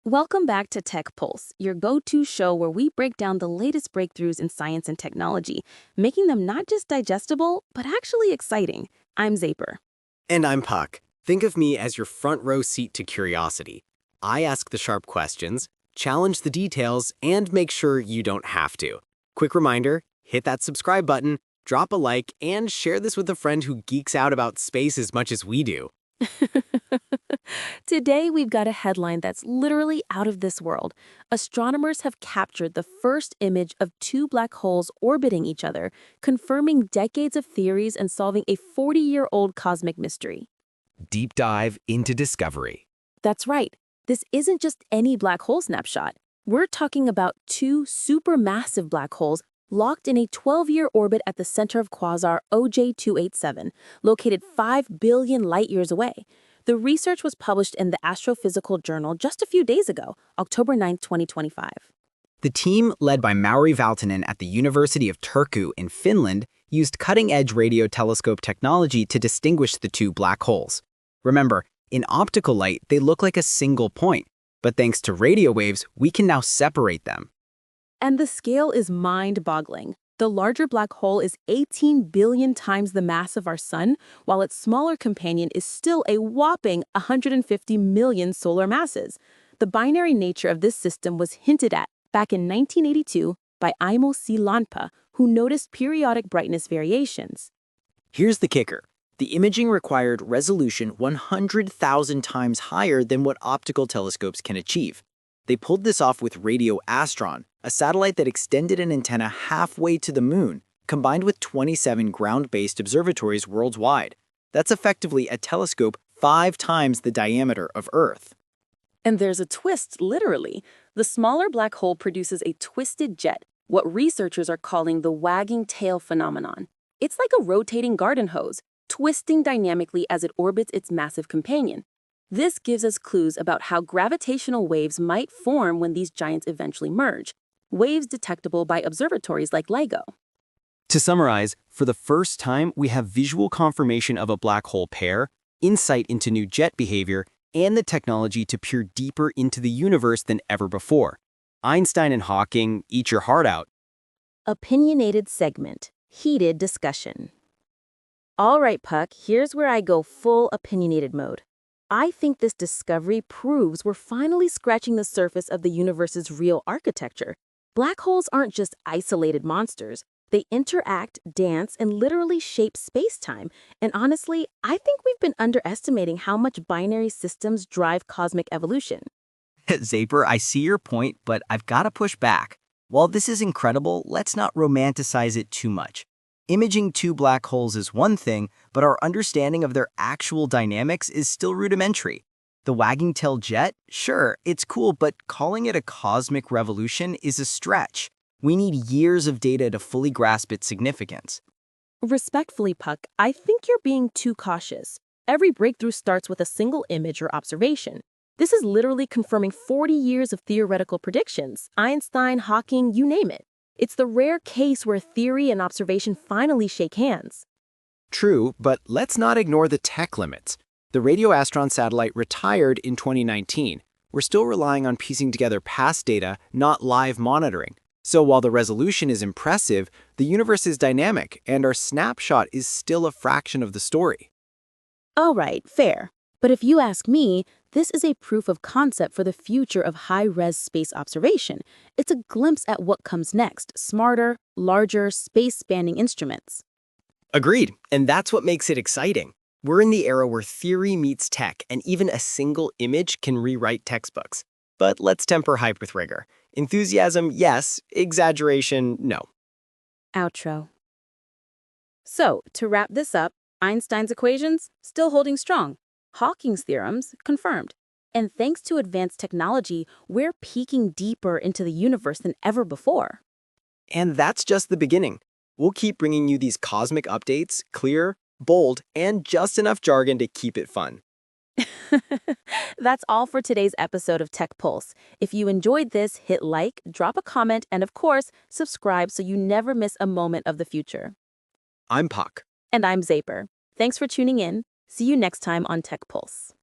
Welcome back to Tech Pulse, your go-to show where we break down the latest breakthroughs in science and technology, making them not just digestible, but actually exciting. I'm Zaper. And I'm Puck. Think of me as your front row seat to curiosity. I ask the sharp questions, challenge the details, and make sure you don't have to. Quick reminder, hit that subscribe button, drop a like, and share this with a friend who geeks out about space as much as we do. Today, we've got a headline that's literally out of this world. Astronomers have captured the first image of two black holes orbiting each other, confirming decades of theories and solving a 40-year-old cosmic mystery. Deep dive into discovery. That's right. This isn't just any black hole snapshot. We're talking about two supermassive black holes locked in a 12-year orbit at the center of quasar OJ287, located 5 billion light-years away. The research was published in the Astrophysical Journal just a few days ago, October 9, 2025. The team, led by Mauri Valtonen at the University of Turku in Finland, used cutting-edge radio telescope technology to distinguish the two black holes. Remember, in optical light, they look like a single point, but thanks to radio waves, we can now separate them. And the scale is mind-boggling. The larger black hole is 18 billion times the mass of our sun, while its smaller companion is still a whopping 150 million solar masses. The binary nature of this system was hinted at back in 1982 by Aimo C. Lanpa, who noticed periodic brightness variations. Here's the kicker. The imaging required resolution 100,000 times higher than what optical telescopes can achieve. They pulled this off with Radio Astron, a satellite that extended an antenna halfway to the moon, combined with 27 ground-based observatories worldwide. That's effectively a telescope 5 times the diameter of Earth. And there's a twist, literally. The smaller black hole produces a twisted jet, what researchers are calling the wagging tail phenomenon. It's like a rotating garden hose, twisting dynamically as it orbits its massive companion. This gives us clues about how gravitational waves might form when these giants eventually merge, waves detectable by observatories like LIGO. To summarize, for the first time, we have visual confirmation of a black hole pair, insight into new jet behavior, and the technology to peer deeper into the universe than ever before. Einstein and Hawking, eat your heart out. Opinionated segment. Heated discussion. All right, Puck, here's where I go full opinionated mode. I think this discovery proves we're finally scratching the surface of the universe's real architecture. Black holes aren't just isolated monsters. They interact, dance, and literally shape space-time. And honestly, I think we've been underestimating how much binary systems drive cosmic evolution. Zaper, I see your point, but I've got to push back. While this is incredible, let's not romanticize it too much. Imaging two black holes is one thing, but our understanding of their actual dynamics is still rudimentary. The wagging tail jet? Sure, it's cool, but calling it a cosmic revolution is a stretch. We need years of data to fully grasp its significance. Respectfully, Puck, I think you're being too cautious. Every breakthrough starts with a single image or observation. This is literally confirming 40 years of theoretical predictions. Einstein, Hawking, you name it. It's the rare case where theory and observation finally shake hands. True, but let's not ignore the tech limits. The Radio Astron satellite retired in 2019. We're still relying on piecing together past data, not live monitoring. So while the resolution is impressive, the universe is dynamic, and our snapshot is still a fraction of the story. All right, fair. But if you ask me, this is a proof of concept for the future of high-res space observation. It's a glimpse at what comes next: smarter, larger, space-spanning instruments. Agreed, and that's what makes it exciting. We're in the era where theory meets tech, and even a single image can rewrite textbooks. But let's temper hype with rigor. Enthusiasm, yes. Exaggeration, no. Outro. So, to wrap this up, Einstein's equations still holding strong. Hawking's theorems confirmed. And thanks to advanced technology, we're peeking deeper into the universe than ever before. And that's just the beginning. We'll keep bringing you these cosmic updates, clear, bold, and just enough jargon to keep it fun. That's all for today's episode of Tech Pulse. If you enjoyed this, hit like, drop a comment, and of course, subscribe so you never miss a moment of the future. I'm Puck. And I'm Zaper. Thanks for tuning in. See you next time on Tech Pulse.